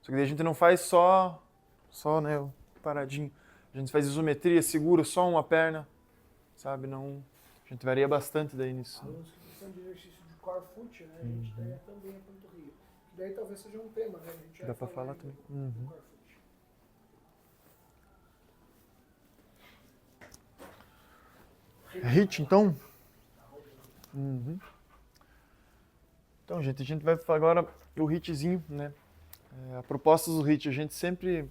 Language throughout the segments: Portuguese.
Só que daí a gente não faz só, né, o paradinho. A gente faz isometria, segura só uma perna, sabe? Não, a gente varia bastante daí nisso. Alunos que precisam de exercício de core foot, né? A gente treina também a panturrilha. Que daí talvez seja um tema, né? A gente Dá vai pra falar falar também. do core foot. HIIT, então? Então, gente, a gente vai falar agora o HIITzinho, né? A proposta do HIIT, a gente sempre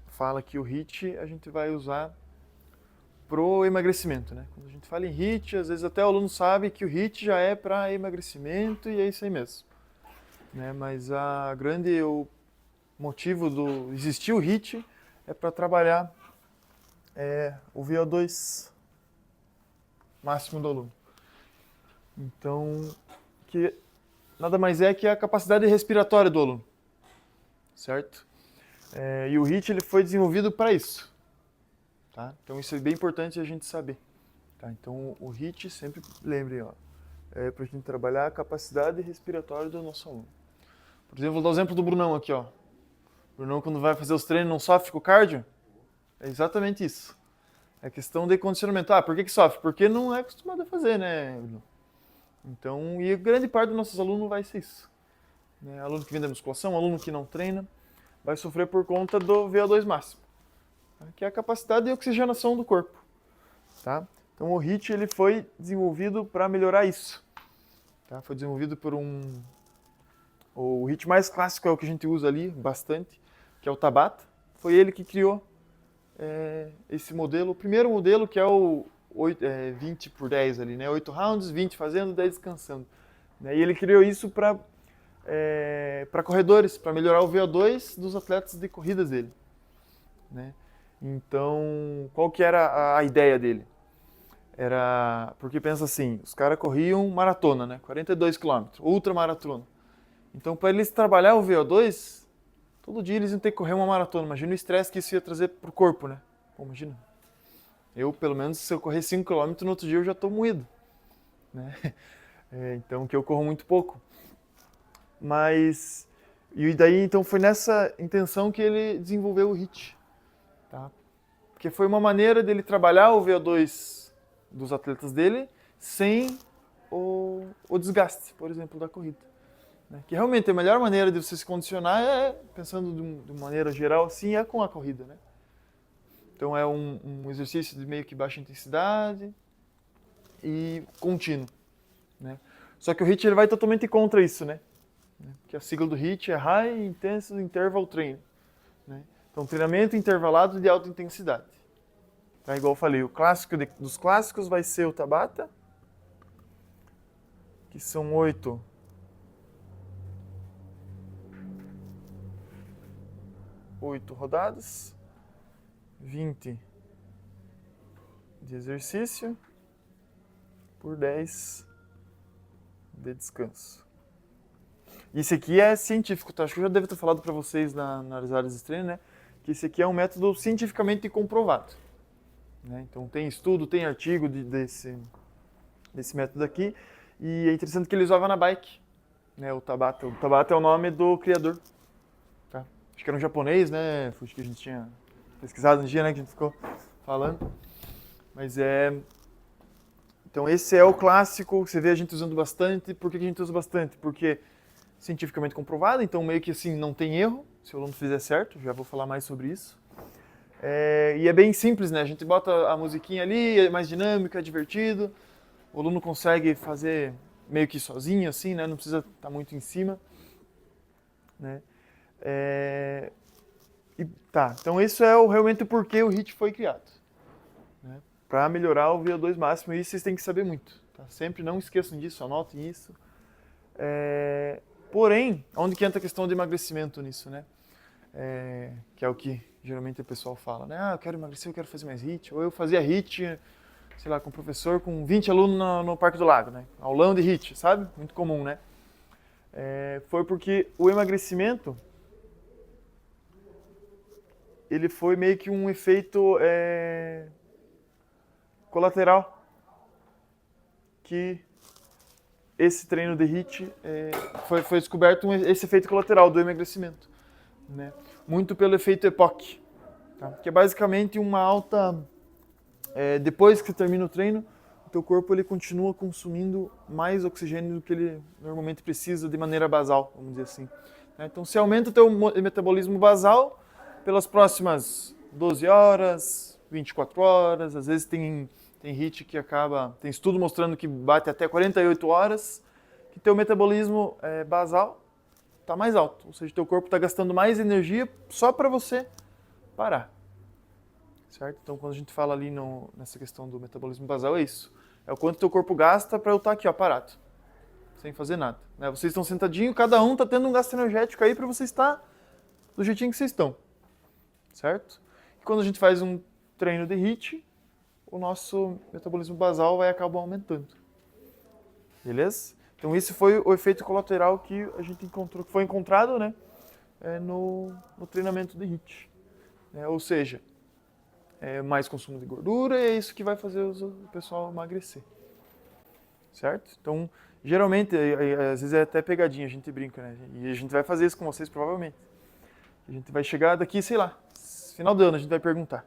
fala que o HIIT a gente vai usar pro emagrecimento, né? Quando a gente fala em HIIT, às vezes até o aluno sabe que o HIIT já é para emagrecimento e é isso aí mesmo, né? Mas o motivo do existir o HIIT é para trabalhar o VO2 máximo do aluno. Então, que nada mais é que a capacidade respiratória do aluno, certo? E o HIIT ele foi desenvolvido para isso, tá? Então isso é bem importante a gente saber, tá? Então o HIIT, sempre lembrem, ó, é para a gente trabalhar a capacidade respiratória do nosso aluno. Por exemplo, vou dar o exemplo do Brunão aqui, ó. O Brunão, quando vai fazer os treinos, não sofre com o cardio? É exatamente isso. É questão de condicionamento. Ah, por que sofre? Porque não é acostumado a fazer, né, Bruno? Então, e grande parte dos nossos alunos vai ser isso, né? Aluno que vem da musculação, aluno que não treina, vai sofrer por conta do VO2 máximo, tá? Que é a capacidade de oxigenação do corpo, tá? Então, o HIIT ele foi desenvolvido para melhorar isso, tá? Foi desenvolvido por o HIIT mais clássico é o que a gente usa ali bastante, que é o Tabata. Foi ele que criou esse modelo, o primeiro modelo, que é o 20 por 10 ali, né? 8 rounds, 20 fazendo, 10 descansando. E ele criou isso para corredores, para melhorar o VO2 dos atletas de corridas dele, né? Então, qual que era a ideia dele? Era, porque pensa assim, os caras corriam maratona, né? 42 quilômetros, ultramaratona. Então, para eles trabalhar o VO2, todo dia eles iam ter que correr uma maratona. Imagina o estresse que isso ia trazer pro corpo, né? Pô, imagina. Eu, pelo menos, se eu correr 5 quilômetros, no outro dia eu já estou moído, né? Então, que eu corro muito pouco. Mas, e daí, então, foi nessa intenção que ele desenvolveu o HIIT, tá? Porque foi uma maneira dele trabalhar o VO2 dos atletas dele sem o desgaste, por exemplo, da corrida, né? Que realmente a melhor maneira de você se condicionar pensando de uma maneira geral assim, é com a corrida, né? Então é um exercício de meio que baixa intensidade e contínuo, né? Só que o HIIT ele vai totalmente contra isso, né? Que a sigla do HIIT é High Intensity Interval Training, né? Então treinamento intervalado de alta intensidade. Tá, igual eu falei, o clássico dos clássicos vai ser o Tabata, que são 8 rodadas, 20 de exercício por 10 de descanso. Isso aqui é científico, tá? Acho que eu já devo ter falado para vocês nas áreas de treino, né? Que esse aqui é um método cientificamente comprovado, né? Então tem estudo, tem artigo desse método aqui. E é interessante que ele usava na bike, né? O Tabata. O Tabata é o nome do criador, tá? Acho que era um japonês, né? Foi o que a gente tinha pesquisado no dia, né? Que a gente ficou falando. Mas então esse é o clássico, você vê a gente usando bastante. Por que a gente usa bastante? Porque cientificamente comprovado, então meio que assim não tem erro, se o aluno fizer certo, já vou falar mais sobre isso. E é bem simples, né? A gente bota a musiquinha ali, é mais dinâmico, é divertido, o aluno consegue fazer meio que sozinho, assim, né? Não precisa estar muito em cima, né? Então isso é realmente o porquê o HIIT foi criado, né? Para melhorar o VO2 máximo, e isso vocês têm que saber muito, tá? Sempre não esqueçam disso, anotem isso. Porém, onde que entra a questão de emagrecimento nisso, né? Que é o que geralmente o pessoal fala, né? Ah, eu quero emagrecer, eu quero fazer mais HIIT. Ou eu fazia HIIT, sei lá, com um professor com 20 alunos no Parque do Lago, né? Aulão de HIIT, sabe? Muito comum, né? Foi porque o emagrecimento, ele foi meio que um efeito colateral que esse treino de HIIT foi descoberto esse efeito colateral do emagrecimento, né? Muito pelo efeito EPOC, tá? Que é basicamente uma alta... depois que você termina o treino, o teu corpo ele continua consumindo mais oxigênio do que ele normalmente precisa de maneira basal, vamos dizer assim, né? Então, se aumenta o teu metabolismo basal pelas próximas 12 horas, 24 horas, às vezes tem HIIT que tem estudo mostrando que bate até 48 horas, que teu metabolismo basal está mais alto, ou seja, teu corpo está gastando mais energia só para você parar. Certo? Então, quando a gente fala ali nessa questão do metabolismo basal, é isso. É o quanto teu corpo gasta para eu estar aqui, ó, parado, sem fazer nada, né? Vocês estão sentadinhos, cada um está tendo um gasto energético aí para você estar do jeitinho que vocês estão. Certo? E quando a gente faz um treino de HIIT, o nosso metabolismo basal vai acabar aumentando. Beleza? Então, esse foi o efeito colateral que a gente encontrou, que foi encontrado, né, no treinamento de HIIT. Ou seja, mais consumo de gordura, e é isso que vai fazer o pessoal emagrecer. Certo? Então, geralmente, às vezes é até pegadinha, a gente brinca, né? E a gente vai fazer isso com vocês, provavelmente. A gente vai chegar daqui, sei lá, final do ano, a gente vai perguntar,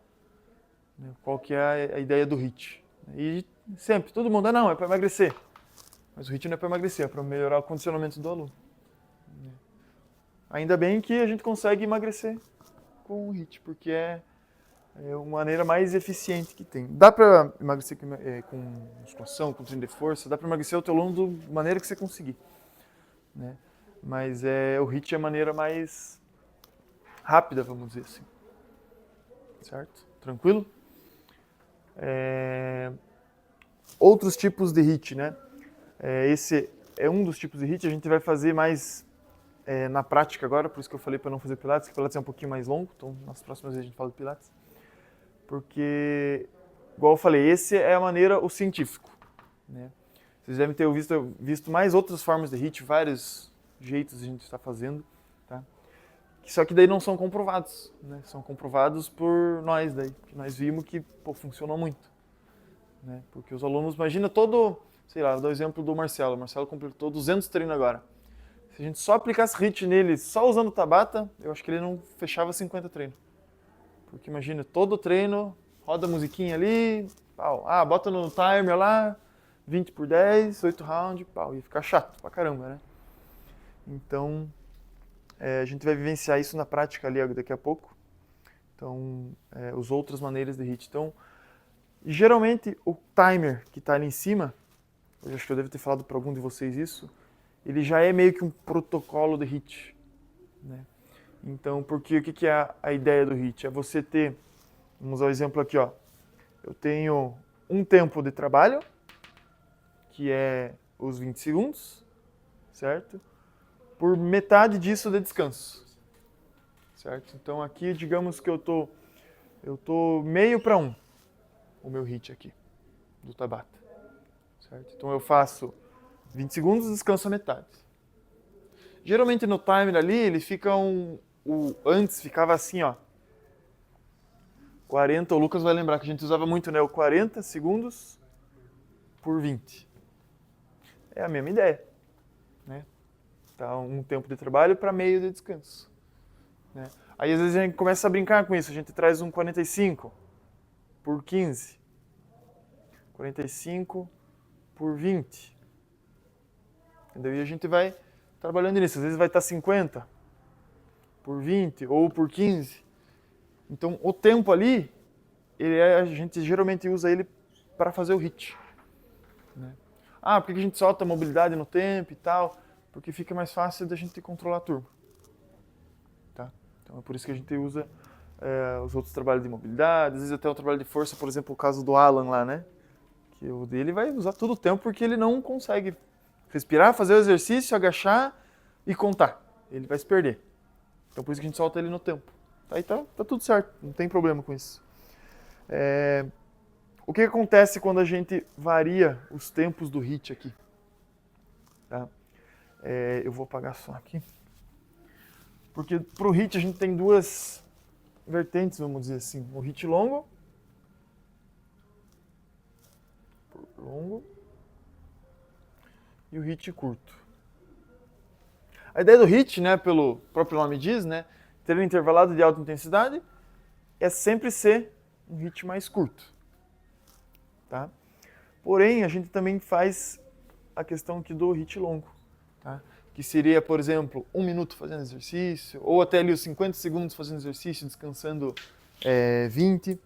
né, qual que é a ideia do HIIT. E sempre, todo mundo, não, é para emagrecer. Mas o HIIT não é para emagrecer, é para melhorar o condicionamento do aluno. Ainda bem que a gente consegue emagrecer com o HIIT, porque é uma maneira mais eficiente que tem. Dá para emagrecer com musculação, com treino de força, dá para emagrecer o teu aluno da maneira que você conseguir, né? Mas o HIIT é a maneira mais rápida, vamos dizer assim. Certo? Tranquilo? Outros tipos de HIIT, né? Esse é um dos tipos de HIIT, a gente vai fazer mais na prática agora, por isso que eu falei para não fazer Pilates, que Pilates é um pouquinho mais longo, então nas próximas vezes a gente fala de Pilates. Porque, igual eu falei, esse é a maneira, o científico, né? Vocês devem ter visto mais outras formas de HIIT, vários jeitos a gente está fazendo, tá? Só que daí não são comprovados, né? São comprovados por nós daí, que nós vimos que funcionou muito, né? Porque os alunos, imagina sei lá, vou dar o exemplo do Marcelo. O Marcelo completou 200 treinos agora. Se a gente só aplicasse HIIT nele, só usando o Tabata, eu acho que ele não fechava 50 treinos. Porque imagina, todo treino, roda a musiquinha ali, pau. Bota no timer lá, 20 por 10, 8 rounds, pau. Ia ficar chato pra caramba, né? Então, a gente vai vivenciar isso na prática ali daqui a pouco. Então, as outras maneiras de HIIT. Então, geralmente, o timer que está ali em cima, eu acho que eu devo ter falado para algum de vocês isso, ele já é meio que um protocolo de HIIT, né? Então, porque o que é a ideia do HIIT? É você ter, vamos usar o exemplo aqui, ó. Eu tenho um tempo de trabalho, que é os 20 segundos, certo? Por metade disso de descanso, certo? Então aqui, digamos que eu tô meio para 1, o meu HIIT aqui, do Tabata, certo? Então eu faço 20 segundos e descanso a metade. Geralmente no timer ali, ele fica antes ficava assim, ó. 40, o Lucas vai lembrar que a gente usava muito, né? O 40 segundos por 20. É a mesma ideia, né? Tá um tempo de trabalho para meio de descanso, né? Aí às vezes a gente começa a brincar com isso, a gente traz um 45 por 15. 45 por 20. Entendeu? E a gente vai trabalhando nisso. Às vezes vai estar 50 por 20 ou por 15. Então, o tempo ali, a gente geralmente usa ele para fazer o HIIT, né? Por que a gente solta a mobilidade no tempo e tal? Porque fica mais fácil da gente controlar a turma, tá? Então, é por isso que a gente usa os outros trabalhos de mobilidade, às vezes até o trabalho de força, por exemplo, o caso do Alan lá, né? Que o dele vai usar todo o tempo porque ele não consegue respirar, fazer o exercício, agachar e contar. Ele vai se perder. Então, por isso que a gente solta ele no tempo. Aí tá tudo certo, não tem problema com isso. O que acontece quando a gente varia os tempos do HIIT aqui? Tá? Eu vou apagar só aqui. Porque para o HIIT a gente tem duas vertentes, vamos dizer assim. O HIIT longo. e o HIIT curto. A ideia do HIIT, né, pelo próprio nome diz, né, treino intervalado de alta intensidade, é sempre ser um HIIT mais curto. Tá? Porém, a gente também faz a questão aqui do HIIT longo, tá? Que seria, por exemplo, 1 minuto fazendo exercício, ou até ali os 50 segundos fazendo exercício, descansando 20.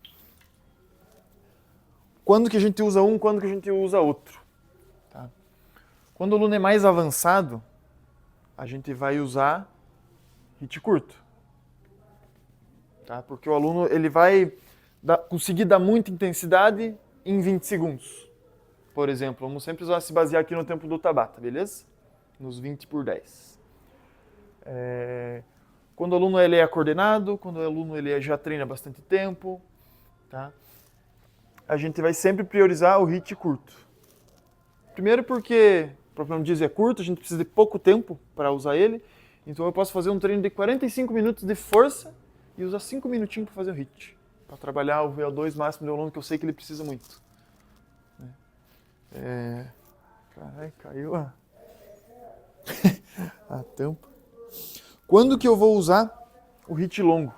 Quando que a gente usa um, quando que a gente usa outro? Tá? Quando o aluno é mais avançado, a gente vai usar HIIT curto. Tá? Porque o aluno ele vai conseguir dar muita intensidade em 20 segundos. Por exemplo, vamos sempre se basear aqui no tempo do Tabata, beleza? Nos 20 por 10. Quando o aluno ele é coordenado, quando o aluno ele já treina há bastante tempo, tá? A gente vai sempre priorizar o HIIT curto. Primeiro porque, o próprio nome diz, é curto, a gente precisa de pouco tempo para usar ele. Então eu posso fazer um treino de 45 minutos de força e usar 5 minutinhos para fazer o HIIT. Para trabalhar o VO2 máximo do aluno, que eu sei que ele precisa muito. Caralho, caiu a tampa. Quando que eu vou usar o HIIT longo?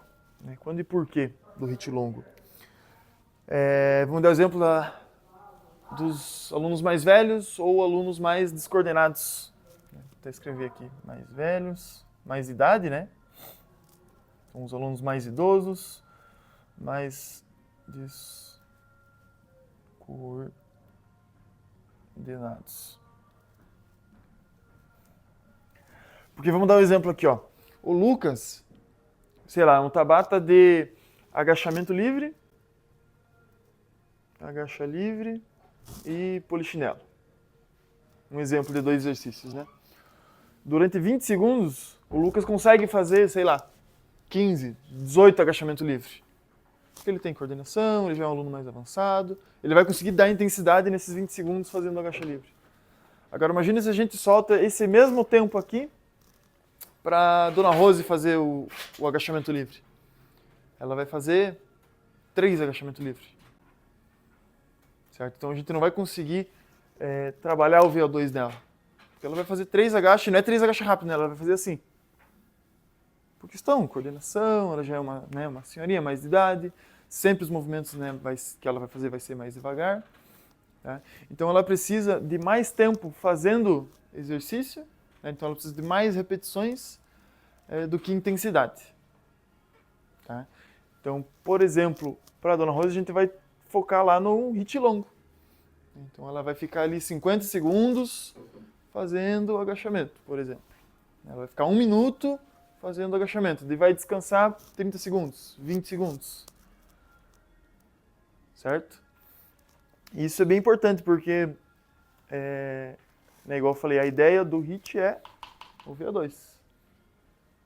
Quando e por quê do HIIT longo? Vamos dar o exemplo dos alunos mais velhos ou alunos mais descoordenados. Vou até escrever aqui, mais velhos, mais idade, né? São os alunos mais idosos, mais descoordenados. Porque vamos dar um exemplo aqui, ó. O Lucas, sei lá, um Tabata de agachamento livre, agacha livre e polichinelo. Um exemplo de 2 exercícios, né? Durante 20 segundos, o Lucas consegue fazer, sei lá, 15, 18 agachamento livre. Porque ele tem coordenação, ele já é um aluno mais avançado, ele vai conseguir dar intensidade nesses 20 segundos fazendo agacha livre. Agora imagine se a gente solta esse mesmo tempo aqui para Dona Rose fazer o agachamento livre. Ela vai fazer 3 agachamentos livres. Certo? Então a gente não vai conseguir trabalhar o VO2 dela. Porque ela vai fazer 3 agachas, não é 3 agachas rápido, né? Ela vai fazer assim. Por questão, coordenação, ela já é uma senhorinha mais de idade, sempre os movimentos, né, que ela vai fazer vai ser mais devagar. Tá? Então ela precisa de mais tempo fazendo exercício, né? Então ela precisa de mais repetições do que intensidade. Tá? Então, por exemplo, para a Dona Rosa a gente vai focar lá no HIIT longo. Então ela vai ficar ali 50 segundos fazendo o agachamento, por exemplo. Ela vai ficar 1 minuto fazendo agachamento, daí vai descansar 30 segundos, 20 segundos. Certo? E isso é bem importante porque, igual eu falei, a ideia do HIIT é o VO2.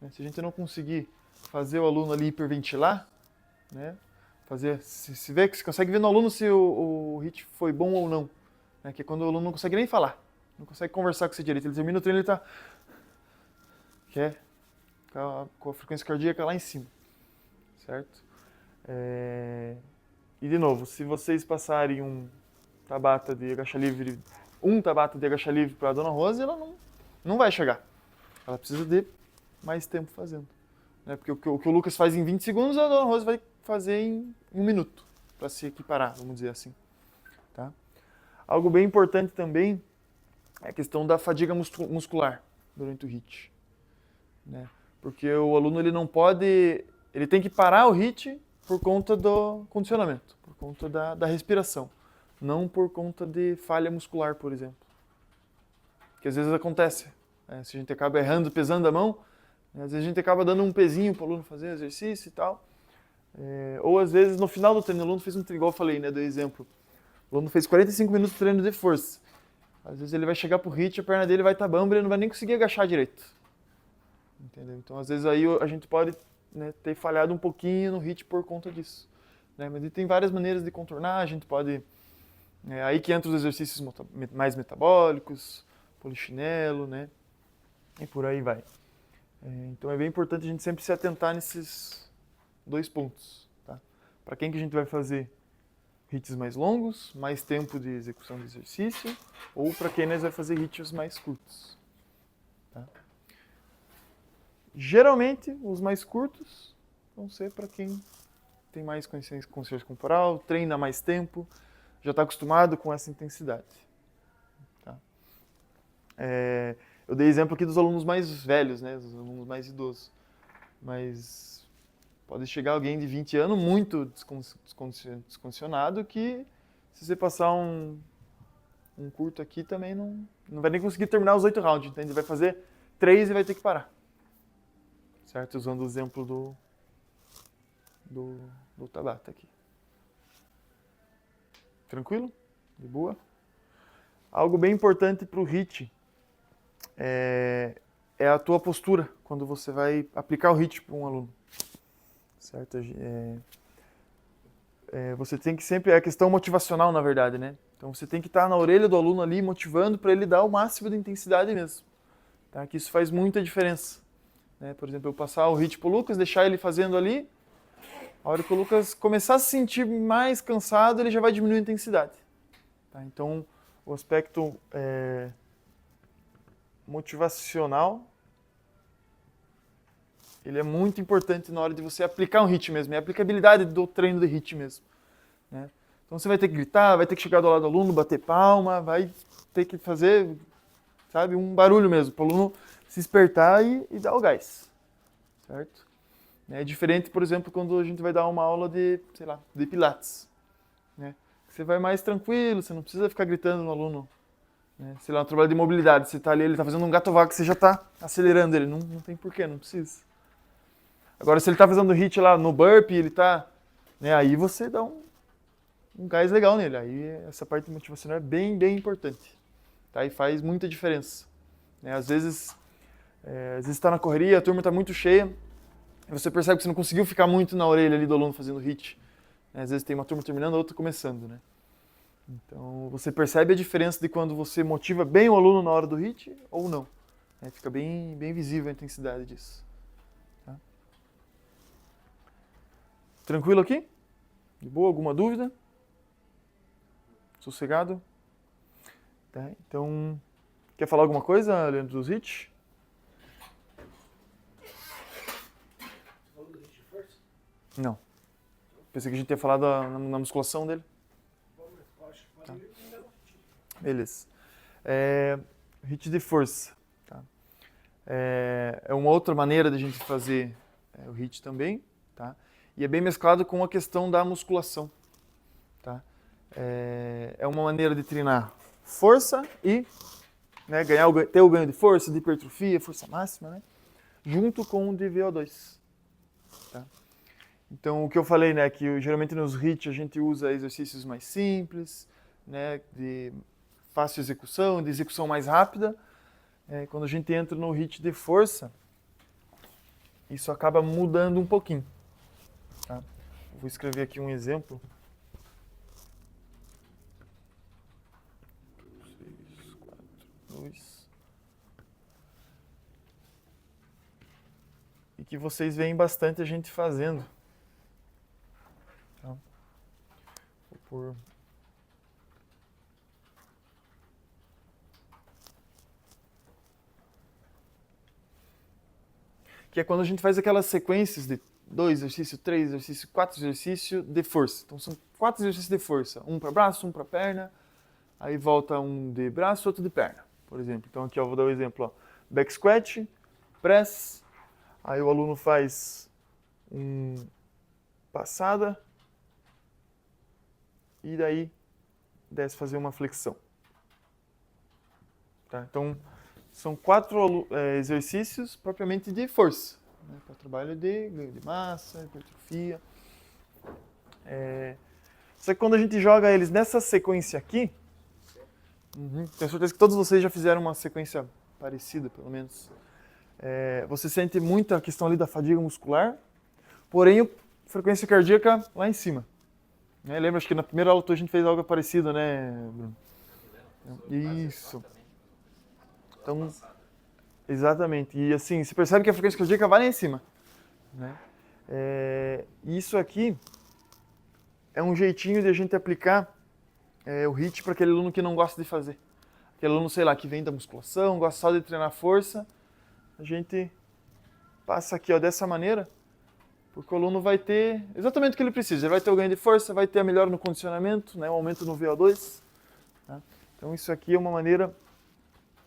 Se a gente não conseguir fazer o aluno ali hiperventilar, né? Se consegue ver no aluno se o HIIT foi bom ou não. Né? Que é quando o aluno não consegue nem falar, não consegue conversar com você direito. Ele termina o treino e ele está com a frequência cardíaca lá em cima. Certo? E de novo, se vocês passarem um Tabata de agacha livre para a Dona Rose, ela não vai chegar. Ela precisa de mais tempo fazendo. Né? Porque o que o Lucas faz em 20 segundos, a Dona Rose vai fazer em 1 minuto, para se equiparar, vamos dizer assim. Tá? Algo bem importante também é a questão da fadiga muscular durante o HIIT. Né? Porque o aluno ele tem que parar o HIIT por conta do condicionamento, por conta da respiração, não por conta de falha muscular, por exemplo. Que às vezes acontece, né? Se a gente acaba errando, pesando a mão, né? Às vezes a gente acaba dando um pezinho para o aluno fazer exercício e tal. Ou às vezes no final do treino, o aluno fez igual eu falei, né, do exemplo. O aluno fez 45 minutos de treino de força. Às vezes ele vai chegar pro HIIT, a perna dele vai estar bamba e ele não vai nem conseguir agachar direito. Entendeu? Então às vezes aí a gente pode, né, ter falhado um pouquinho no HIIT por conta disso. Né? Mas tem várias maneiras de contornar, a gente pode... aí que entra os exercícios mais metabólicos, polichinelo, né? E por aí vai. Então é bem importante a gente sempre se atentar nesses 2 pontos. Tá? Para quem que a gente vai fazer hits mais longos, mais tempo de execução do exercício, ou para quem nós vai fazer hits mais curtos. Tá? Geralmente, os mais curtos vão ser para quem tem mais consciência corporal, treina mais tempo, já está acostumado com essa intensidade. Tá? Eu dei exemplo aqui dos alunos mais velhos, né, dos alunos mais idosos, mas pode chegar alguém de 20 anos muito descondicionado que, se você passar um curto aqui, também não vai nem conseguir terminar os 8 rounds, então ele vai fazer 3 e vai ter que parar. Certo? Usando o exemplo do Tabata aqui. Tranquilo? De boa? Algo bem importante para o HIIT é a tua postura quando você vai aplicar o HIIT para um aluno. Certo? Você tem que sempre... É a questão motivacional, na verdade, né? Então você tem que estar na orelha do aluno ali, motivando para ele dar o máximo de intensidade mesmo. Tá? Que isso faz muita diferença. Né? Por exemplo, eu passar o HIIT para o Lucas, deixar ele fazendo ali, a hora que o Lucas começar a se sentir mais cansado, ele já vai diminuir a intensidade. Tá? Então, o aspecto motivacional, ele é muito importante na hora de você aplicar um HIIT mesmo, é a aplicabilidade do treino de HIIT mesmo. Né? Então, você vai ter que gritar, vai ter que chegar do lado do aluno, bater palma, vai ter que fazer, sabe, um barulho mesmo, para o aluno se despertar e dar o gás. Certo? É diferente, por exemplo, quando a gente vai dar uma aula de, sei lá, de pilates. Né? Você vai mais tranquilo, você não precisa ficar gritando no aluno. Né? Sei lá, um trabalho de mobilidade, você está ali, ele está fazendo um gato vago, você já está acelerando ele. Não tem porquê, não precisa. Agora, se ele está fazendo HIIT lá no burpee, ele está... Né, aí você dá um gás legal nele. Aí essa parte motivacional é bem, bem importante. Tá? E faz muita diferença. Né? Às vezes está na correria, a turma está muito cheia, e você percebe que você não conseguiu ficar muito na orelha ali do aluno fazendo HIIT. Às vezes tem uma turma terminando, a outra começando, né? Então, você percebe a diferença de quando você motiva bem o aluno na hora do HIIT ou não. Fica bem, bem visível a intensidade disso. Tá? Tranquilo aqui? De boa? Alguma dúvida? Sossegado? Tá? Então, quer falar alguma coisa, Leandro, dos HIIT? Não. Pensei que a gente ia falar na musculação dele. Tá. Beleza. HIIT de força. Tá. É uma outra maneira de a gente fazer o HIIT também. Tá. E é bem mesclado com a questão da musculação. Tá. É uma maneira de treinar força e, né, ter o ganho de força, de hipertrofia, força máxima, né, junto com o de VO2. Tá. Então, o que eu falei, né, que geralmente nos HIIT a gente usa exercícios mais simples, né, de fácil execução, de execução mais rápida. Quando a gente entra no HIIT de força, isso acaba mudando um pouquinho. Tá? Vou escrever aqui um exemplo. 6, 4, 2. E que vocês veem bastante a gente fazendo. Tá? Vou pôr... Que é quando a gente faz aquelas sequências de 2 exercícios, 3 exercícios, 4 exercícios de força. Então são 4 exercícios de força, um para braço, um para perna, aí volta um de braço, outro de perna, por exemplo. Então aqui eu vou dar o exemplo, ó. Back squat, press, aí o aluno faz passada e daí desce fazer uma flexão. Tá? Então são 4 exercícios propriamente de força, né, para trabalho de ganho de massa, hipertrofia. Só que quando a gente joga eles nessa sequência aqui, tenho certeza que todos vocês já fizeram uma sequência parecida, pelo menos. Você sente muito a questão ali da fadiga muscular, porém a frequência cardíaca lá em cima. Lembra, acho que na primeira aula a gente fez algo parecido, né, Bruno? Isso. Então, exatamente. E assim, você percebe que a frequência cardíaca vai lá em cima. Né? Isso aqui é um jeitinho de a gente aplicar o HIIT para aquele aluno que não gosta de fazer. Aquele aluno, sei lá, que vem da musculação, gosta só de treinar força. A gente passa aqui, ó, dessa maneira, porque o aluno vai ter exatamente o que ele precisa. Ele vai ter o ganho de força, vai ter a melhora no condicionamento, né, um aumento no VO2. Tá? Então isso aqui é uma maneira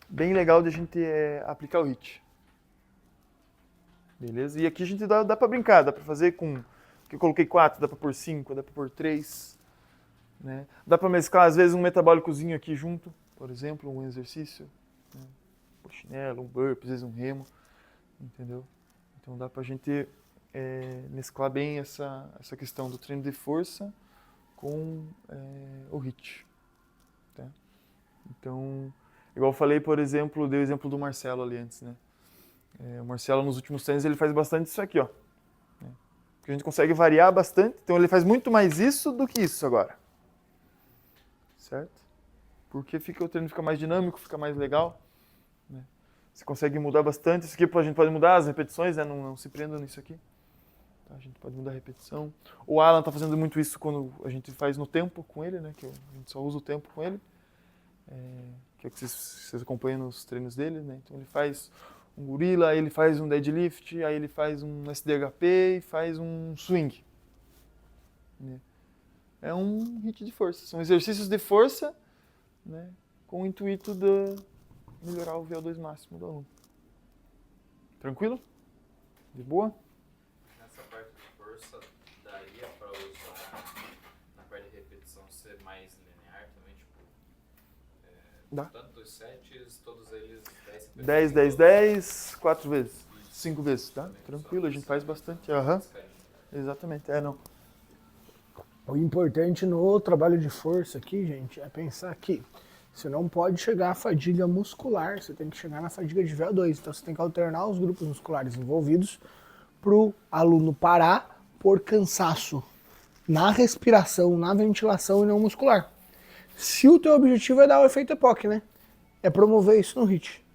bem legal de a gente aplicar o HIIT. Beleza? E aqui a gente dá para brincar, dá para fazer com... que eu coloquei 4, dá para pôr 5, dá para pôr 3. Né? Dá para mesclar, às vezes, um metabólicozinho aqui junto, por exemplo, um exercício, né? Um chinelo, um burpee, às vezes um remo, entendeu? Então dá para a gente mesclar bem essa questão do treino de força com o HIIT. Tá? Então, igual eu falei, por exemplo, dei o exemplo do Marcelo ali antes, né? O Marcelo, nos últimos treinos, ele faz bastante isso aqui, ó. Né? Porque a gente consegue variar bastante, então ele faz muito mais isso do que isso agora. Certo? Porque o treino fica mais dinâmico, fica mais legal. Né? Você consegue mudar bastante. Isso aqui a gente pode mudar as repetições, né? Não se prenda nisso aqui. Tá? A gente pode mudar a repetição. O Alan está fazendo muito isso quando a gente faz no tempo com ele, né? Que a gente só usa o tempo com ele. Que é o que vocês acompanham nos treinos dele, né? Então ele faz um gorila, aí ele faz um deadlift, aí ele faz um SDHP e faz um swing. Né? É um HIIT de força. São exercícios de força, né, com o intuito de melhorar o VO2 máximo do aluno. Tranquilo? De boa? Nessa parte de força, daria para usar na parte de repetição ser mais linear também? Tipo, Dá. Tanto os sets, todos eles 10, 10, 10, 4 vezes, 5 vezes, tá? Tranquilo, a gente faz bastante. Aham. Exatamente, não. O importante no trabalho de força aqui, gente, é pensar que você não pode chegar à fadiga muscular, você tem que chegar na fadiga de VO2. Então você tem que alternar os grupos musculares envolvidos para o aluno parar por cansaço na respiração, na ventilação e não muscular. Se o teu objetivo é dar o efeito EPOC, né? É promover isso no HIIT.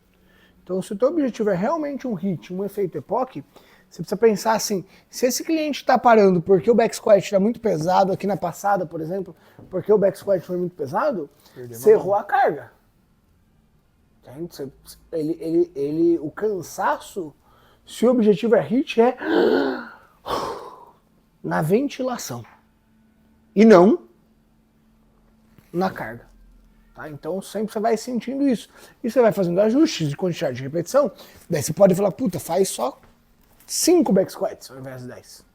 Então se o teu objetivo é realmente um HIIT, um efeito EPOC, você precisa pensar assim, se esse cliente está parando porque o back squat está muito pesado, aqui na passada, por exemplo, porque o back squat foi muito pesado, você errou a carga. O cansaço, se o objetivo é HIIT, é na ventilação e não na carga. Tá? Então sempre você vai sentindo isso. E você vai fazendo ajustes de quantidade de repetição, daí você pode falar, puta, faz só 5 back squats ao invés de 10,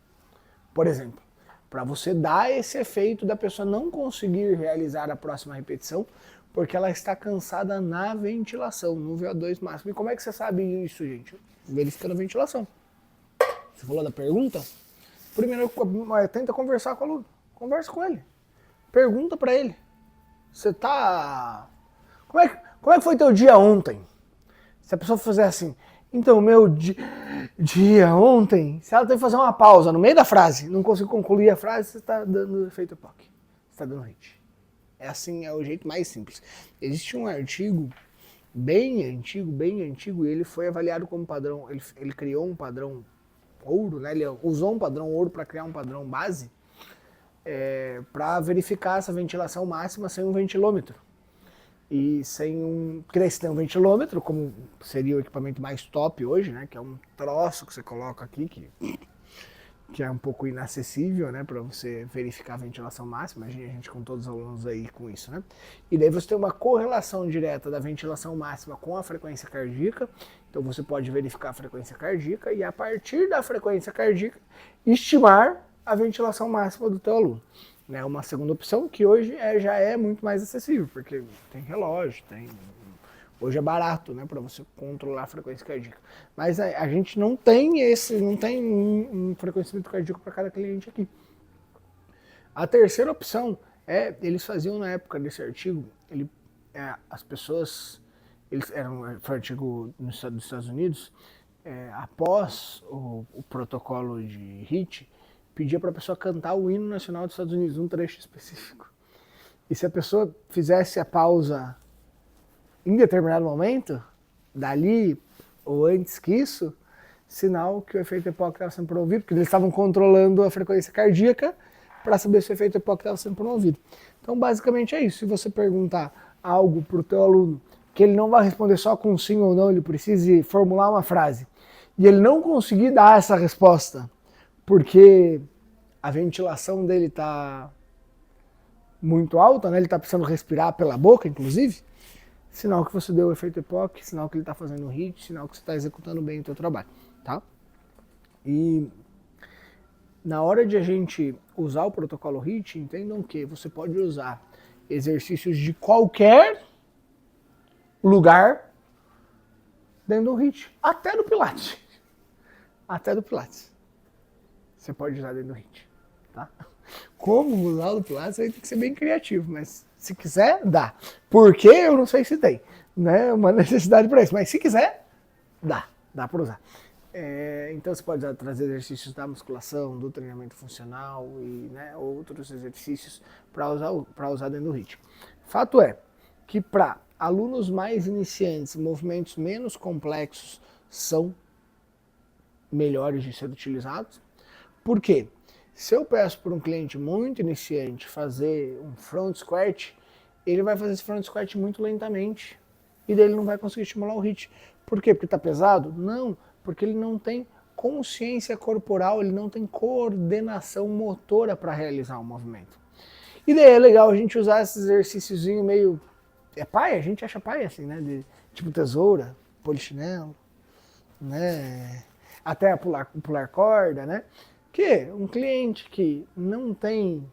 por exemplo, para você dar esse efeito da pessoa não conseguir realizar a próxima repetição porque ela está cansada na ventilação, no VO2 máximo. E como é que você sabe isso, gente? Verificando a ventilação. Você falou da pergunta? Primeiro, tenta conversar com o aluno. Conversa com ele. Pergunta para ele. Você tá... Como é que foi teu dia ontem? Se a pessoa fizer assim... Então, meu dia ontem, se ela tem que fazer uma pausa no meio da frase, não consigo concluir a frase, você está dando efeito EPOC. Você está dando HIIT. É assim, é o jeito mais simples. Existe um artigo bem antigo, e ele foi avaliado como padrão, ele criou um padrão ouro, né? Ele usou um padrão ouro para criar um padrão base, para verificar essa ventilação máxima sem um ventilômetro. E porque daí você tem um ventilômetro, como seria o equipamento mais top hoje, né? Que é um troço que você coloca aqui, que é um pouco inacessível, né? Para você verificar a ventilação máxima. Imagina a gente com todos os alunos aí com isso, né? E daí você tem uma correlação direta da ventilação máxima com a frequência cardíaca. Então você pode verificar a frequência cardíaca e a partir da frequência cardíaca estimar a ventilação máxima do teu aluno. É uma segunda opção que hoje já é muito mais acessível, porque tem relógio, hoje é barato, né, para você controlar a frequência cardíaca. Mas a gente não tem um frequenciamento cardíaco para cada cliente aqui. A terceira opção eles faziam na época desse artigo, as pessoas, foi um artigo dos Estados Unidos, após o protocolo de HIIT, pedia para a pessoa cantar o hino nacional dos Estados Unidos, um trecho específico. E se a pessoa fizesse a pausa em determinado momento, dali ou antes que isso, sinal que o efeito EPOC estava sendo promovido, porque eles estavam controlando a frequência cardíaca para saber se o efeito EPOC estava sendo promovido. Então, basicamente é isso. Se você perguntar algo para o teu aluno que ele não vai responder só com sim ou não, ele precise formular uma frase, e ele não conseguir dar essa resposta porque a ventilação dele está muito alta, né? Ele está precisando respirar pela boca, inclusive, sinal que você deu o efeito EPOC, sinal que ele está fazendo HIIT, sinal que você está executando bem o teu trabalho, tá? E na hora de a gente usar o protocolo HIIT, entendam que você pode usar exercícios de qualquer lugar dentro do HIIT, até do Pilates. Até do Pilates. Você pode usar dentro do HIIT, tá? Como usar o Pilates aí tem que ser bem criativo, mas se quiser, dá. Porque eu não sei se tem, né, uma necessidade para isso, mas se quiser, dá para usar. Então você pode trazer exercícios da musculação, do treinamento funcional e, né, outros exercícios para usar dentro do HIIT. Fato é que para alunos mais iniciantes, movimentos menos complexos são melhores de ser utilizados. Por quê? Se eu peço para um cliente muito iniciante fazer um front squat, ele vai fazer esse front squat muito lentamente e daí ele não vai conseguir estimular o HIIT. Por quê? Porque está pesado? Não, porque ele não tem consciência corporal, ele não tem coordenação motora para realizar o movimento. E daí é legal a gente usar esse exercíciozinho meio... É paia? A gente acha paia assim, né? Tipo tesoura, polichinelo, né? Até pular corda, né? Que um cliente que não tem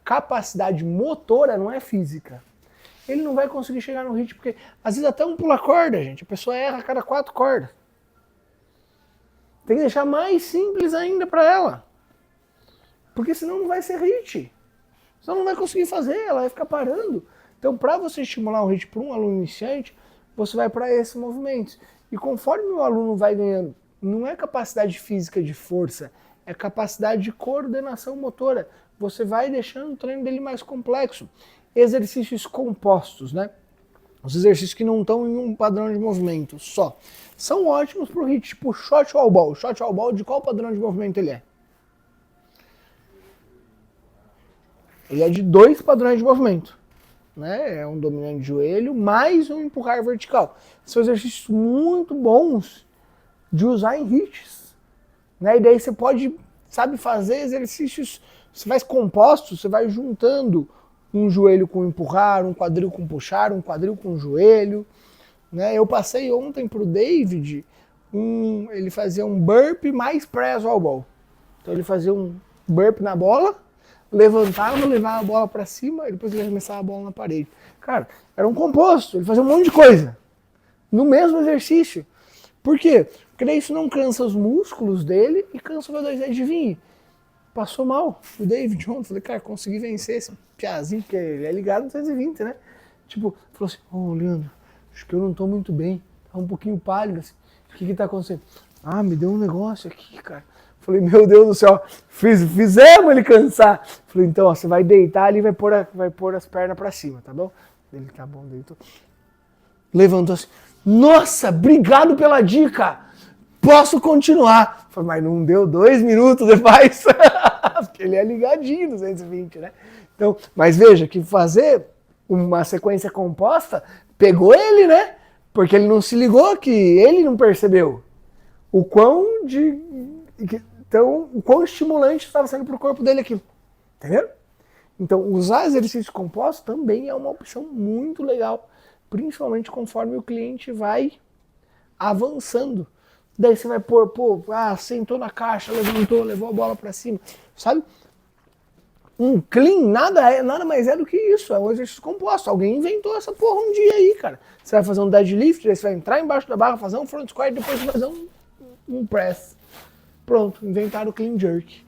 capacidade motora, não é física, ele não vai conseguir chegar no HIIT, porque às vezes até um pula-corda, gente, a pessoa erra a cada 4 cordas. Tem que deixar mais simples ainda para ela, porque senão não vai ser HIIT. Senão não vai conseguir fazer, ela vai ficar parando. Então, para você estimular o HIIT para um aluno iniciante, você vai para esses movimentos. E conforme o aluno vai ganhando, não é capacidade física de força, é capacidade de coordenação motora. Você vai deixando o treino dele mais complexo. Exercícios compostos, né? Os exercícios que não estão em um padrão de movimento só. São ótimos para o HIIT, tipo shot wall ball. Shot wall ball, de qual padrão de movimento ele é? Ele é de 2 padrões de movimento. Né? É um dominante de joelho mais um empurrar vertical. São exercícios muito bons de usar em HIITs. Né? E daí você pode, sabe, fazer exercícios, você faz compostos, você vai juntando um joelho com empurrar, um quadril com puxar, um quadril com joelho. Né? Eu passei ontem pro David, ele fazia um burp mais press wall ball. Então ele fazia um burp na bola, levantava, levava a bola para cima e depois ele arremessava a bola na parede. Cara, era um composto, ele fazia um monte de coisa no mesmo exercício. Por quê? Porque daí isso não cansa os músculos dele e cansa o V2. Adivinha? Passou mal. O David ontem, falei, cara, consegui vencer esse piazinho, porque ele é ligado no 220, né? Tipo, falou assim, Leandro, acho que eu não tô muito bem, tá um pouquinho pálido, assim. O que tá acontecendo? Ah, me deu um negócio aqui, cara. Falei, meu Deus do céu, fizemos ele cansar. Falei, então, ó, você vai deitar ali e vai pôr as pernas pra cima, tá bom? Ele, tá bom, deitou. Levantou assim, nossa, obrigado pela dica, posso continuar. Falei, mas não deu 2 minutos depois, porque ele é ligadinho no 220, né? Então, mas veja que fazer uma sequência composta pegou ele, né? Porque ele não se ligou, que ele não percebeu o quão estimulante estava sendo para o corpo dele aquilo. Entendeu? Então, usar exercício composto também é uma opção muito legal, principalmente conforme o cliente vai avançando. Daí você vai pôr, sentou na caixa, levantou, levou a bola para cima, sabe? Um clean nada mais é do que isso, é um exercício composto. Alguém inventou essa porra um dia aí, cara. Você vai fazer um deadlift, aí você vai entrar embaixo da barra, fazer um front squat, depois você vai fazer um press. Pronto, inventaram o clean jerk.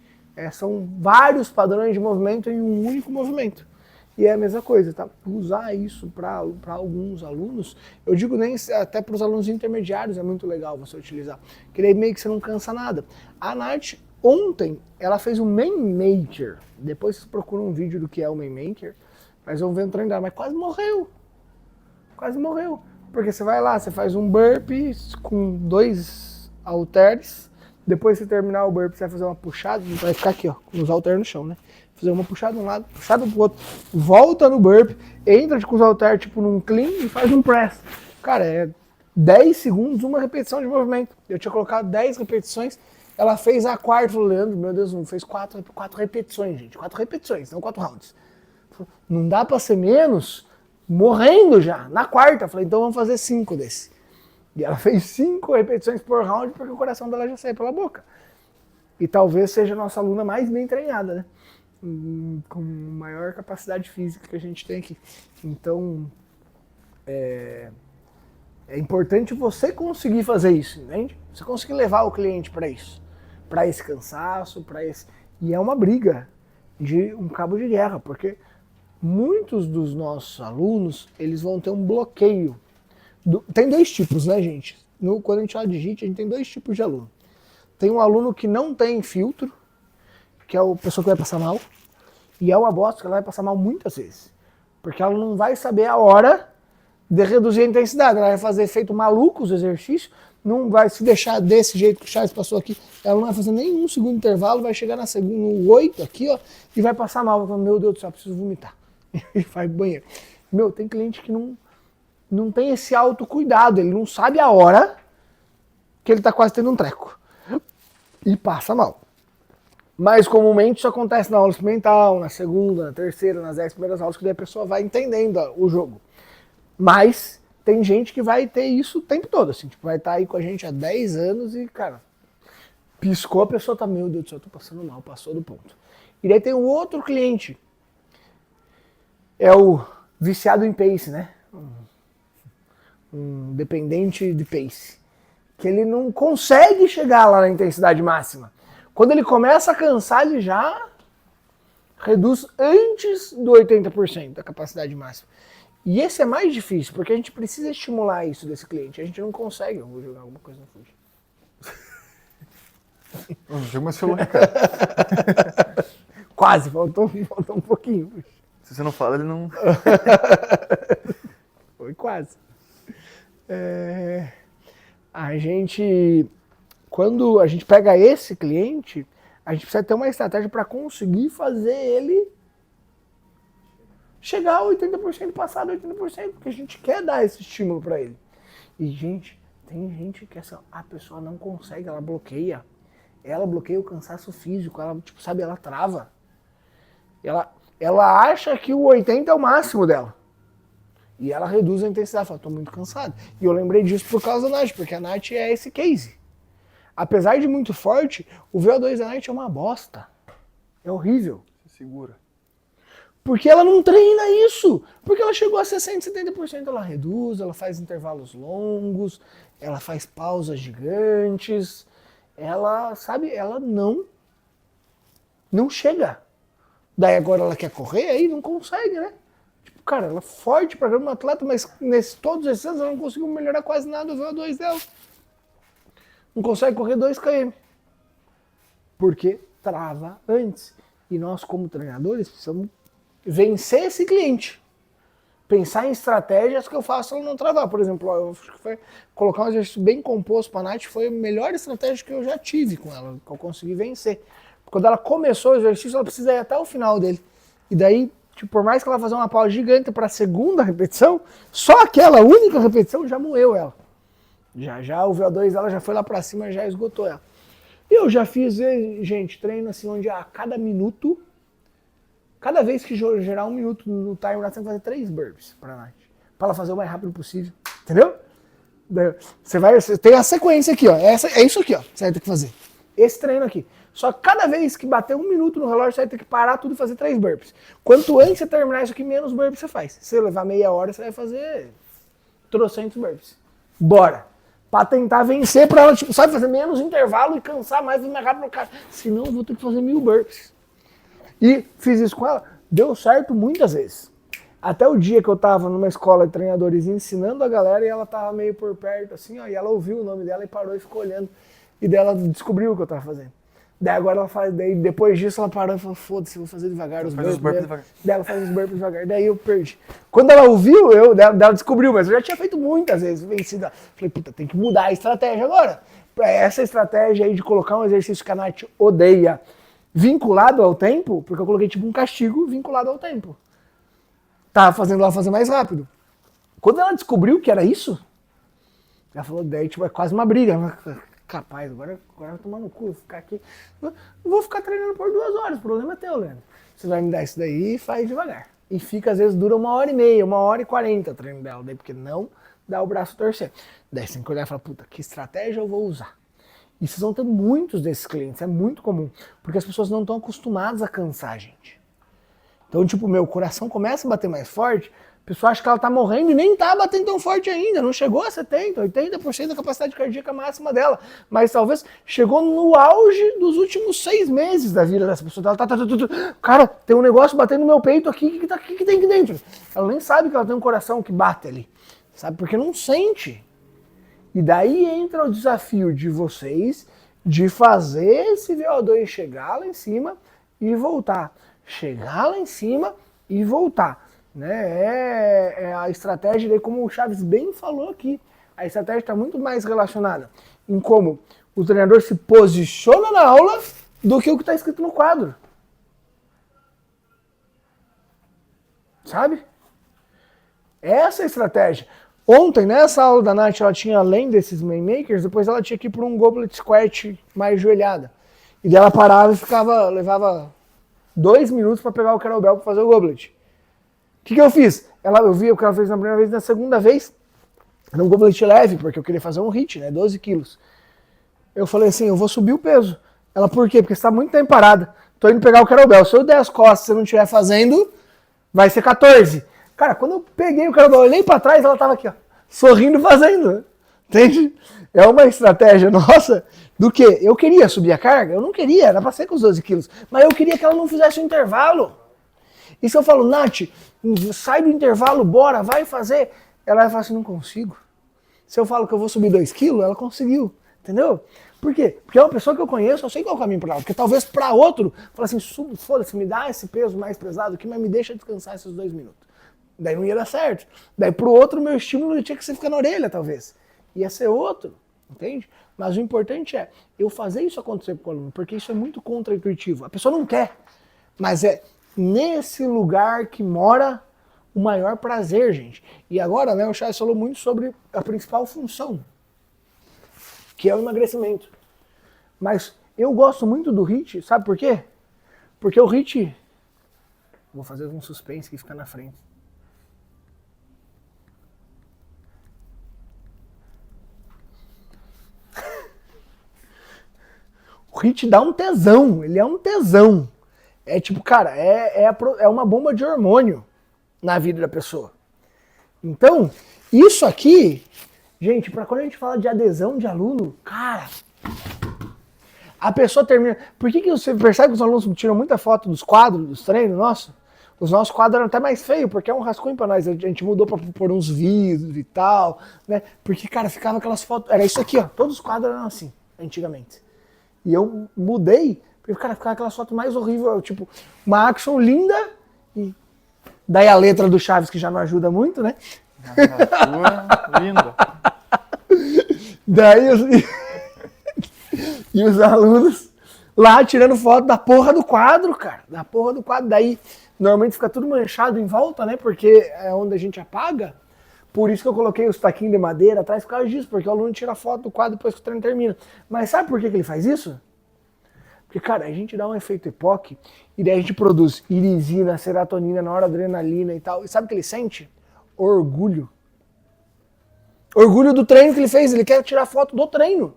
São vários padrões de movimento em um único movimento. E é a mesma coisa, tá? Usar isso para alguns alunos, eu digo nem até para os alunos intermediários é muito legal você utilizar, que daí meio que você não cansa nada. A Nath, ontem, ela fez um main maker, depois vocês procuram um vídeo do que é o main maker, mas vão ver um treino dela, mas quase morreu, porque você vai lá, você faz um burpee com 2 halteres, Depois que você terminar o burpee, você vai fazer uma puxada, vai ficar aqui, ó, com os halteres no chão, né? Fazer uma puxada de um lado, puxada pro outro, volta no burpee, entra com os halteres tipo num clean e faz um press. Cara, é 10 segundos, uma repetição de movimento. Eu tinha colocado 10 repetições, ela fez a quarta, falou, Leandro, meu Deus, fez 4 repetições, gente. 4 repetições, não 4 rounds. Não dá pra ser menos, morrendo já. Na quarta, falei, então vamos fazer 5 desse. E ela fez 5 repetições por round, porque o coração dela já saiu pela boca. E talvez seja a nossa aluna mais bem treinada, né? Com maior capacidade física que a gente tem aqui. Então, é importante você conseguir fazer isso, entende? Você conseguir levar o cliente para isso, para esse cansaço, para esse... E é uma briga de um cabo de guerra, porque muitos dos nossos alunos, eles vão ter um bloqueio. Tem 2 tipos, né, gente? Quando a gente fala de HIIT, a gente tem 2 tipos de aluno. Tem um aluno que não tem filtro, que é a pessoa que vai passar mal, e é uma bosta que ela vai passar mal muitas vezes, porque ela não vai saber a hora de reduzir a intensidade, ela vai fazer efeito maluco os exercícios, não vai se deixar desse jeito que o Charles passou aqui, ela não vai fazer nem 1 segundo de intervalo, vai chegar no 8 aqui, ó, e vai passar mal, vai falar, meu Deus do céu, preciso vomitar, e vai pro banheiro. Meu, tem cliente que não tem esse autocuidado, ele não sabe a hora que ele tá quase tendo um treco, e passa mal. Mas comumente isso acontece na aula experimental, na segunda, na terceira, nas 10 primeiras aulas, que daí a pessoa vai entendendo o jogo. Mas tem gente que vai ter isso o tempo todo, assim, tipo, vai estar aí com a gente há 10 anos e, cara, piscou, a pessoa tá, meu Deus do céu, eu tô passando mal, passou do ponto. E daí tem um outro cliente, é o viciado em pace, né? Um dependente de pace, que ele não consegue chegar lá na intensidade máxima. Quando ele começa a cansar, ele já reduz antes do 80% da capacidade máxima. E esse é mais difícil, porque a gente precisa estimular isso desse cliente. A gente não consegue. Eu vou jogar alguma coisa no Fuji. Não joga meu celular, cara. Quase, faltou um pouquinho. Se você não fala, ele não... Foi quase. A gente... Quando a gente pega esse cliente, a gente precisa ter uma estratégia para conseguir fazer ele chegar a 80%, passar de 80%, porque a gente quer dar esse estímulo para ele. E, gente, tem gente que a pessoa não consegue, ela bloqueia. Ela bloqueia o cansaço físico, ela, tipo, sabe, ela trava. Ela acha que o 80 é o máximo dela. E ela reduz a intensidade, fala, tô muito cansado. E eu lembrei disso por causa da Nath, porque a Nath é esse case. Apesar de muito forte, o VO2 da Nath é uma bosta. É horrível. Se segura. Porque ela não treina isso. Porque ela chegou a 60%, 70%, ela reduz, ela faz intervalos longos, ela faz pausas gigantes. Ela, sabe, ela não chega. Daí agora ela quer correr, aí não consegue, né? Tipo, cara, ela é forte pra caramba, atleta, mas todos esses anos ela não conseguiu melhorar quase nada o VO2 dela. Não consegue correr 2 km. Porque trava antes. E nós, como treinadores, precisamos vencer esse cliente. Pensar em estratégias que eu faço ela não travar. Por exemplo, eu acho que foi colocar um exercício bem composto para a Nath, foi a melhor estratégia que eu já tive com ela, que eu consegui vencer. Quando ela começou o exercício, ela precisa ir até o final dele. E daí, tipo, por mais que ela fazer uma pausa gigante para a segunda repetição, só aquela única repetição já moeu ela. Já o VO2 dela já foi lá pra cima, já esgotou ela. Eu já fiz, gente, treino assim, onde a cada minuto, cada vez que gerar 1 minuto no timer, você tem que fazer 3 burpees pra Nath. Pra ela fazer o mais rápido possível. Entendeu? Você tem a sequência aqui, ó. É isso aqui, ó. Você vai ter que fazer. Esse treino aqui. Só que cada vez que bater 1 minuto no relógio, você vai ter que parar tudo e fazer 3 burpees. Quanto antes você terminar isso aqui, menos burpees você faz. Se você levar meia hora, você vai fazer 300 burpees. Bora! Pra tentar vencer, pra ela, tipo, sabe, fazer menos intervalo e cansar mais rápido no cara. Senão eu vou ter que fazer 1000 burpees. E fiz isso com ela, deu certo muitas vezes. Até o dia que eu tava numa escola de treinadores ensinando a galera e ela tava meio por perto, assim, ó, e ela ouviu o nome dela e parou e ficou olhando. E daí ela descobriu o que eu tava fazendo. Daí agora ela faz, daí depois disso ela parou e falou, foda-se, vou fazer devagar os burpees. Daí ela faz os burpees devagar, daí eu perdi. Quando ela ouviu, ela descobriu, mas eu já tinha feito muitas vezes, vencido. Falei, puta, tem que mudar a estratégia agora. essa estratégia aí de colocar um exercício que a Nath odeia vinculado ao tempo, porque eu coloquei tipo um castigo vinculado ao tempo. Tava fazendo ela fazer mais rápido. Quando ela descobriu que era isso, ela falou, daí tipo, é quase uma briga. Capaz, agora vai tomar no cu, vou ficar aqui. Vou ficar treinando por 2 horas, o problema é teu, Leandro. Você vai me dar isso daí e faz devagar. E fica, às vezes, dura 1h30, 1h40 o treino dela, daí porque não dá o braço a torcer. Daí você tem que olhar e falar, puta, que estratégia eu vou usar? E vocês vão ter muitos desses clientes, é muito comum, porque as pessoas não estão acostumadas a cansar, gente. Então, tipo, meu coração começa a bater mais forte, a pessoa acha que ela tá morrendo e nem tá batendo tão forte ainda, não chegou a 70%, 80% da capacidade cardíaca máxima dela, mas talvez chegou no auge dos últimos 6 meses da vida dessa pessoa. Ela cara, tem um negócio batendo no meu peito aqui, o que tem aqui dentro? Ela nem sabe que ela tem um coração que bate ali, sabe? Porque não sente. E daí entra o desafio de vocês de fazer esse VO2 chegar lá em cima e voltar. Chegar lá em cima e voltar. Né? É a estratégia, daí, como o Chaves bem falou aqui, a estratégia está muito mais relacionada em como o treinador se posiciona na aula do que o que está escrito no quadro. Sabe? Essa é a estratégia. Ontem, nessa aula da Nath, ela tinha, além desses main makers, depois ela tinha que ir para um goblet squat mais joelhada. E daí ela parava e levava 2 minutos para pegar o kettlebell para fazer o goblet. O que eu fiz? Eu vi o que ela fez na primeira vez, na segunda vez, num goblet leve, porque eu queria fazer um HIIT, né, 12 quilos. Eu falei assim, eu vou subir o peso. Ela, por quê? Porque você está muito tempo parada. Tô indo pegar o kettlebell. Se eu der as costas e você não estiver fazendo, vai ser 14. Cara, quando eu peguei o kettlebell, olhei para trás, ela tava aqui, ó, sorrindo fazendo. Entende? É uma estratégia nossa do quê? Eu queria subir a carga? Eu não queria, era para ser com os 12 quilos. Mas eu queria que ela não fizesse o intervalo. E se eu falo, Nath, sai do intervalo, bora, vai fazer. Ela vai falar assim, não consigo. Se eu falo que eu vou subir 2 quilos, ela conseguiu. Entendeu? Por quê? Porque é uma pessoa que eu conheço, eu sei qual é o caminho para ela. Porque talvez para outro, fala assim, foda-se, me dá esse peso mais pesado aqui, mas me deixa descansar esses 2 minutos. Daí não ia dar certo. Daí pro outro, meu estímulo tinha que ser ficar na orelha, talvez. Ia ser outro, entende? Mas o importante é eu fazer isso acontecer com o aluno, porque isso é muito contra-intuitivo. A pessoa não quer, mas é nesse lugar que mora o maior prazer, gente. E agora, né, o Charles falou muito sobre a principal função, que é o emagrecimento. Mas eu gosto muito do HIIT, sabe por quê? Porque o HIIT... Vou fazer um suspense que fica na frente. O HIIT dá um tesão, ele é um tesão. É tipo, cara, é uma bomba de hormônio na vida da pessoa. Então, isso aqui, gente, para quando a gente fala de adesão de aluno, cara, a pessoa termina... Por que você percebe que os alunos tiram muita foto dos quadros, dos treinos nossos? Os nossos quadros eram até mais feios, porque é um rascunho pra nós. A gente mudou pra pôr uns vídeos e tal, né? Porque, cara, ficava aquelas fotos... Era isso aqui, ó. Todos os quadros eram assim, antigamente. E eu mudei, porque, cara, ficava aquelas fotos mais horríveis, tipo, uma action linda e... Daí a letra do Chaves, que já não ajuda muito, né? Sua, linda. Daí e os alunos lá tirando foto da porra do quadro, cara. Da porra do quadro. Daí, normalmente fica tudo manchado em volta, né? Porque é onde a gente apaga. Por isso que eu coloquei os taquinhos de madeira atrás por causa disso. Porque o aluno tira foto do quadro depois que o treino termina. Mas sabe por que ele faz isso? Porque, cara, a gente dá um efeito EPOC e daí a gente produz irisina, serotonina, noradrenalina e tal. E sabe o que ele sente? Orgulho. Orgulho do treino que ele fez. Ele quer tirar foto do treino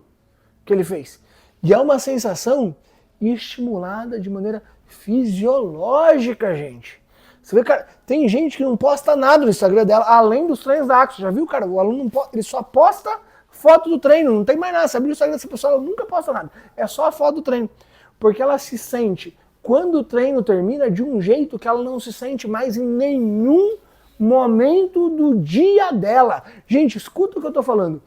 que ele fez. E é uma sensação estimulada de maneira fisiológica, gente. Você vê, cara, tem gente que não posta nada no Instagram dela, além dos treinos da Axo. Já viu, cara? O aluno não posta, ele só posta foto do treino, não tem mais nada. Você abriu o Instagram dessa pessoa, ela nunca posta nada. É só a foto do treino. Porque ela se sente, quando o treino termina, de um jeito que ela não se sente mais em nenhum momento do dia dela. Gente, escuta o que eu tô falando.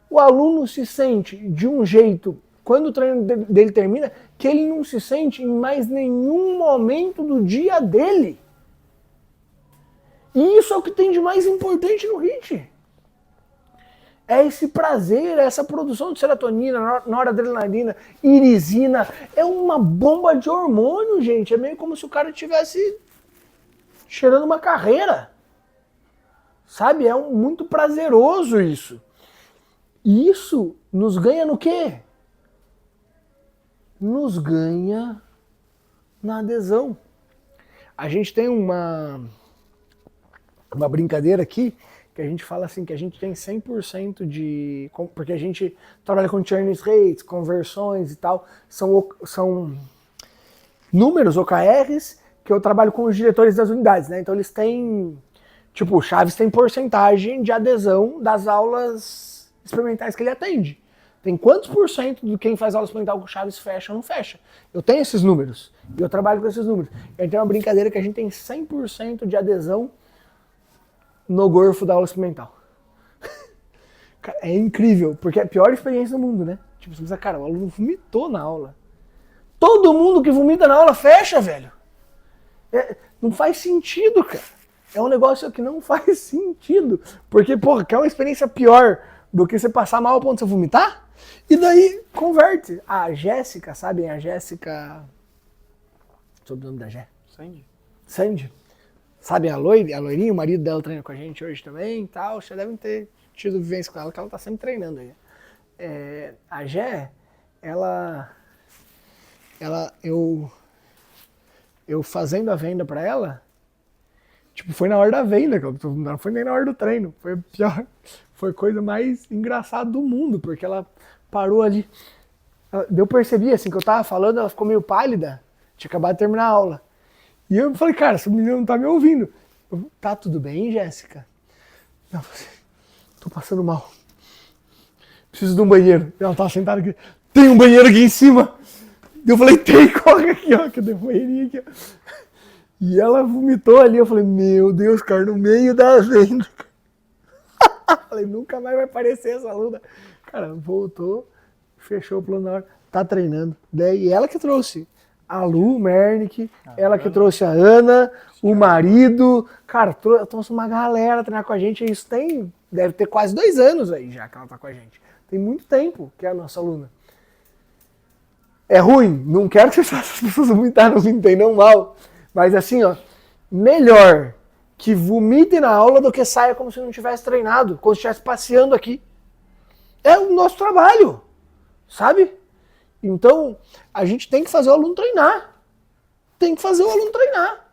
O aluno se sente de um jeito, quando o treino dele termina, que ele não se sente em mais nenhum momento do dia dele. E isso é o que tem de mais importante no HIIT. É esse prazer, é essa produção de serotonina, noradrenalina, irisina. É uma bomba de hormônio, gente. É meio como se o cara estivesse cheirando uma carreira. Sabe? Muito prazeroso isso. E isso nos ganha no quê? Nos ganha na adesão. A gente tem uma brincadeira aqui, que a gente fala assim, que a gente tem 100% de... Porque a gente trabalha com churn rates, conversões e tal, são números, OKRs, que eu trabalho com os diretores das unidades, né? Então eles têm... Tipo, o Chaves tem porcentagem de adesão das aulas experimentais que ele atende. Tem quantos por cento de quem faz aula experimental com o Chaves fecha ou não fecha? Eu tenho esses números, e eu trabalho com esses números. A gente tem uma brincadeira que a gente tem 100% de adesão no gorfo da aula experimental. Cara, é incrível, porque é a pior experiência do mundo, né? Tipo, você pensa, cara, o aluno vomitou na aula. Todo mundo que vomita na aula fecha, velho. Não faz sentido, cara. É um negócio que não faz sentido. Porque, porra, quer uma experiência pior do que você passar mal ao ponto de você vomitar? E daí, converte. A Jéssica, sabem? A Jéssica... Sobre o nome da Jé? Sandy. Sabem a loirinha, o marido dela treina com a gente hoje também e tal. Já devem ter tido vivência com ela, que ela tá sempre treinando aí. A Jé, eu fazendo a venda pra ela, tipo, foi na hora da venda, não foi nem na hora do treino. Foi a pior, foi a coisa mais engraçada do mundo, porque ela parou ali. Eu percebi, assim, que eu tava falando, ela ficou meio pálida, tinha acabado de terminar a aula. E eu falei, cara, essa menina não tá me ouvindo. Tá tudo bem, Jéssica? Não, tô passando mal. Preciso de um banheiro. Ela tava sentada aqui. Tem um banheiro aqui em cima. Eu falei, tem, corre aqui, ó, que eu dei um banheirinho aqui, ó. E ela vomitou ali. Eu falei, meu Deus, cara, no meio da venda. Falei, nunca mais vai aparecer essa aluna. Cara, voltou, fechou o plano na hora. Tá treinando. Daí ela que trouxe a Lu Mernick, ela que trouxe a Ana, o marido, cara, trouxe uma galera a treinar com a gente, isso deve ter quase 2 anos aí já que ela tá com a gente. Tem muito tempo que é a nossa aluna. É ruim, não quero que vocês façam as pessoas vomitar, não me entendam mal, mas assim, ó, melhor que vomitem na aula do que saia como se não tivesse treinado, como se estivesse passeando aqui. É o nosso trabalho, sabe? Então, a gente tem que fazer o aluno treinar. Tem que fazer o aluno treinar.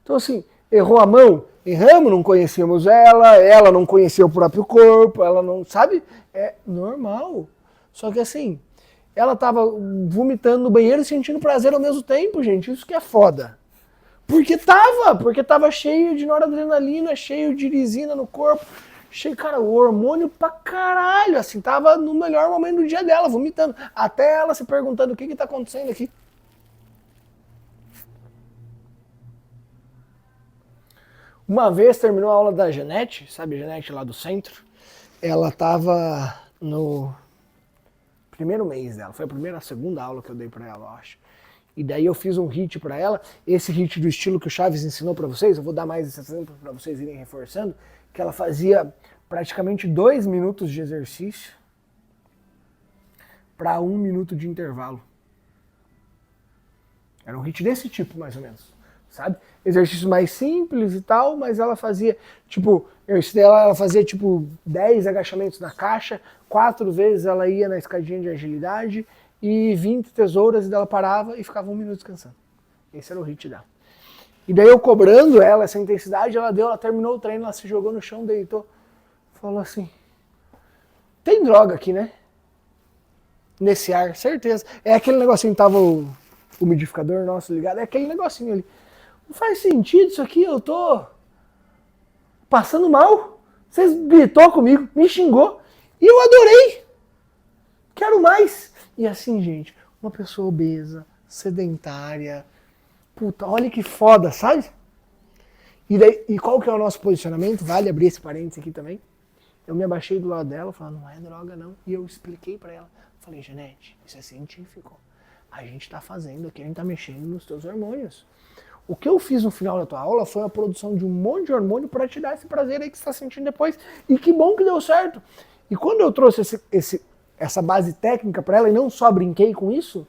Então, assim, errou a mão? Erramos, não conhecíamos ela não conhecia o próprio corpo, ela não, sabe? É normal. Só que assim, ela tava vomitando no banheiro e sentindo prazer ao mesmo tempo, gente. Isso que é foda. Porque tava cheio de noradrenalina, cheio de irisina no corpo. Cheio, cara, o hormônio pra caralho, assim, tava no melhor momento do dia dela, vomitando. Até ela se perguntando o que tá acontecendo aqui. Uma vez terminou a aula da Janete, sabe a Janete lá do centro? Ela tava no primeiro mês dela, foi a segunda aula que eu dei pra ela, eu acho. E daí eu fiz um hit pra ela, esse hit do estilo que o Chaves ensinou pra vocês, eu vou dar mais esse exemplo pra vocês irem reforçando, que ela fazia praticamente 2 minutos de exercício para 1 minuto de intervalo. Era um hit desse tipo, mais ou menos, sabe? Exercício mais simples e tal, mas ela fazia, tipo, eu ensinei ela fazia, tipo, 10 agachamentos na caixa, 4 vezes ela ia na escadinha de agilidade e 20 tesouras, e ela parava e ficava 1 minuto descansando. Esse era o hit dela. E daí eu cobrando ela essa intensidade, ela terminou o treino, ela se jogou no chão, deitou, falou assim, tem droga aqui, né? Nesse ar, certeza. É aquele negocinho que tava o umidificador nosso ligado, é aquele negocinho ali. Não faz sentido isso aqui, eu tô passando mal. Vocês gritou comigo, me xingou, e eu adorei. Quero mais. E assim, gente, uma pessoa obesa, sedentária, puta, olha que foda, sabe? E qual que é o nosso posicionamento? Vale abrir esse parênteses aqui também. Eu me abaixei do lado dela, falando, não é droga não. E eu expliquei pra ela. Falei, Janete, isso é científico. A gente tá fazendo aqui, a gente tá mexendo nos teus hormônios. O que eu fiz no final da tua aula foi a produção de um monte de hormônio pra te dar esse prazer aí que você tá sentindo depois. E que bom que deu certo. E quando eu trouxe essa base técnica para ela e não só brinquei com isso,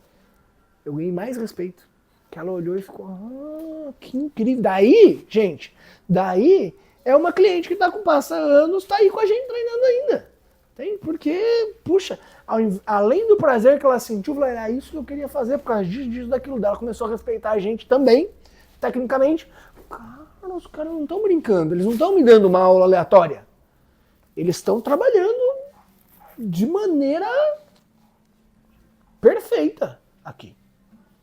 eu ganhei mais respeito. Que ela olhou e ficou, que incrível. Daí, gente, daí é uma cliente que tá com passa anos, tá aí com a gente treinando ainda. Tem? Porque, puxa, além do prazer que ela sentiu, falou, era isso que eu queria fazer por causa disso, daquilo dela. Começou a respeitar a gente também, tecnicamente. Cara, os caras não estão brincando, eles não estão me dando uma aula aleatória. Eles estão trabalhando de maneira perfeita aqui.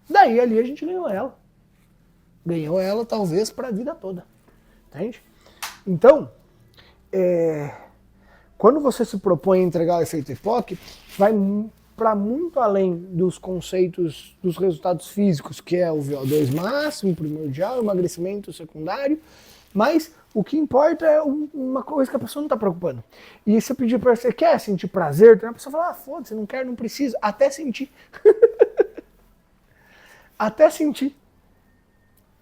Daí ali a gente ganhou ela. Ganhou ela talvez para a vida toda. Entende? Então, quando você se propõe a entregar o efeito EPOC, vai para muito além dos conceitos dos resultados físicos, que é o VO2 máximo, primordial, emagrecimento secundário, mas o que importa é uma coisa que a pessoa não está preocupando. E se eu pedir para você, quer sentir prazer? A pessoa fala, foda-se, não quero, não preciso, até sentir. Até sentir.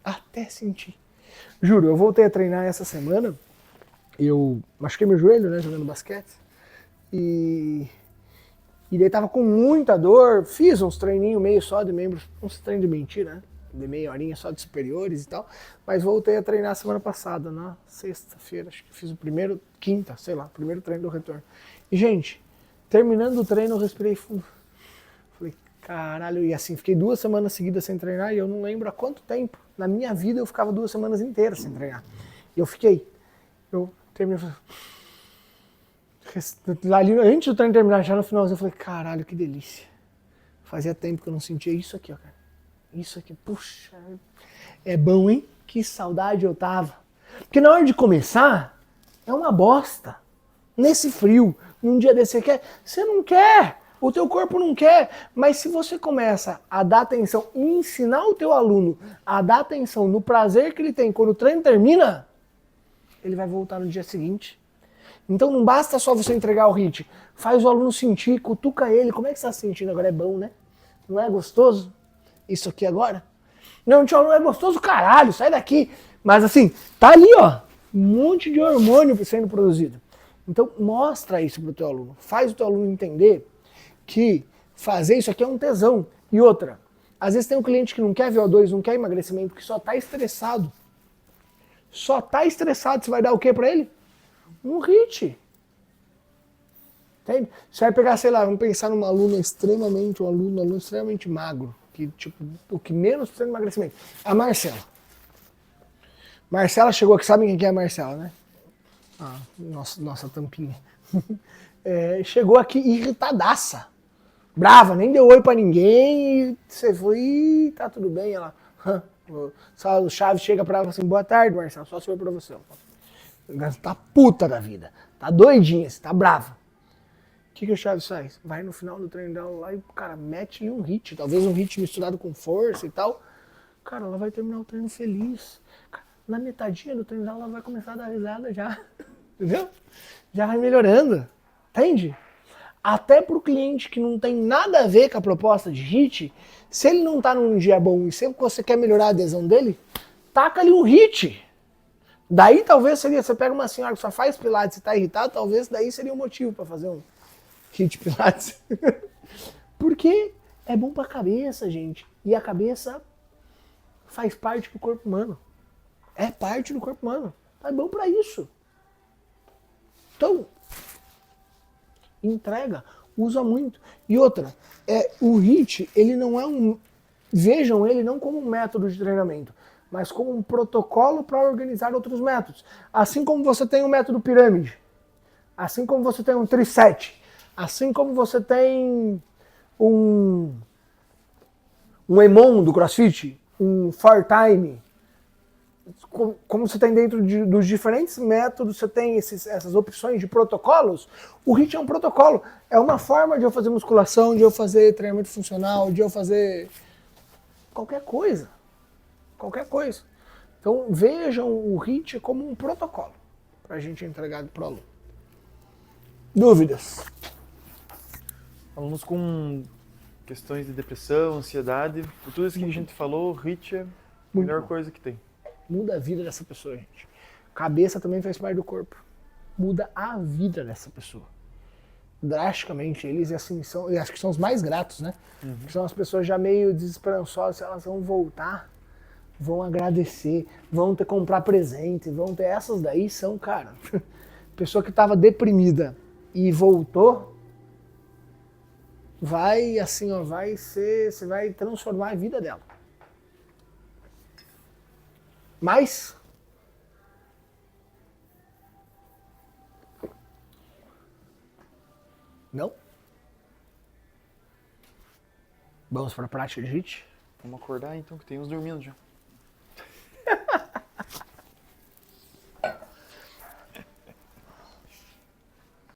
Até sentir. Juro, eu voltei a treinar essa semana, eu machuquei meu joelho, né, jogando basquete, e daí tava com muita dor, fiz uns treininhos meio só de membros, uns treinos de mentira, né, de meia horinha só de superiores e tal, mas voltei a treinar semana passada, na sexta-feira, acho que fiz o primeiro, quinta, sei lá, primeiro treino do retorno. E, gente, terminando o treino, eu respirei fundo. Falei, caralho, e assim, fiquei 2 semanas seguidas sem treinar e eu não lembro há quanto tempo. Na minha vida eu ficava 2 semanas inteiras sem treinar. E eu terminei, ali, antes do treino terminar, já no finalzinho, eu falei, caralho, que delícia. Fazia tempo que eu não sentia isso aqui, ó, cara. Isso aqui, puxa, é bom, hein? Que saudade eu tava. Porque na hora de começar, é uma bosta. Nesse frio, num dia desse, você não quer. O teu corpo não quer, mas se você começa a dar atenção e ensinar o teu aluno a dar atenção no prazer que ele tem quando o treino termina, ele vai voltar no dia seguinte. Então não basta só você entregar o HIIT, faz o aluno sentir, cutuca ele, como é que você está se sentindo agora? É bom, né? Não é gostoso? Isso aqui agora? Não, tio, não é gostoso, caralho, sai daqui. Mas assim, tá ali, ó, um monte de hormônio sendo produzido. Então mostra isso pro teu aluno, faz o teu aluno entender que fazer isso aqui é um tesão. E outra, às vezes tem um cliente que não quer VO2, não quer emagrecimento, que só tá estressado. Só tá estressado, você vai dar o que pra ele? Um HIIT. Entende? Você vai pegar, sei lá, vamos pensar numa aluna extremamente, um aluno extremamente magro, que tipo, o que menos precisa de emagrecimento. A Marcela. Marcela chegou aqui, sabem quem é a Marcela, né? Ah, nossa tampinha. Chegou aqui irritadaça. Brava, nem deu oi pra ninguém, e você foi, tá tudo bem, ela... O Chaves chega pra ela assim, boa tarde, Marcelo, só se for pra você. Tá puta da vida, tá doidinha, você tá brava. O que o Chaves faz? Vai no final do treino dela lá e, cara, mete-lhe um HIIT, talvez um HIIT misturado com força e tal. Cara, ela vai terminar o treino feliz. Cara, na metadinha do treino dela, ela vai começar a dar risada já, entendeu? Já vai melhorando, entende? Até pro cliente que não tem nada a ver com a proposta de HIIT, se ele não tá num dia bom e sempre você quer melhorar a adesão dele, taca ali um HIIT. Daí talvez seria, você pega uma senhora que só faz pilates e tá irritada, talvez daí seria um motivo para fazer um HIIT pilates. Porque é bom pra cabeça, gente. E a cabeça faz parte do corpo humano. É parte do corpo humano. É bom pra isso. Então, entrega, usa muito. E outra, o HIIT, ele não é vejam ele não como um método de treinamento, mas como um protocolo para organizar outros métodos. Assim como você tem um método pirâmide, assim como você tem um triset, assim como você tem um EMOM do CrossFit, um 4-time, como você tem dentro dos diferentes métodos, você tem essas opções de protocolos, o HIIT é um protocolo, é uma forma de eu fazer musculação, de eu fazer treinamento funcional, de eu fazer qualquer coisa. Qualquer coisa. Então vejam o HIIT como um protocolo para a gente entregar para o aluno. Dúvidas? Alunos com questões de depressão, ansiedade, por tudo isso que a gente falou, o HIIT é a melhor coisa que tem. Muda a vida dessa pessoa, gente. Cabeça também faz parte do corpo. Muda a vida dessa pessoa. drasticamente eles, e assim, são, eu acho que são os mais gratos, né? Que são as pessoas já meio desesperançosas, elas vão voltar, vão agradecer, vão ter comprar presente, vão ter essas daí são, cara, pessoa que tava deprimida e voltou, vai assim, ó, vai ser, você vai transformar a vida dela. Mas não. Vamos para a prática de HIIT? Vamos acordar então, que tem uns dormindo já.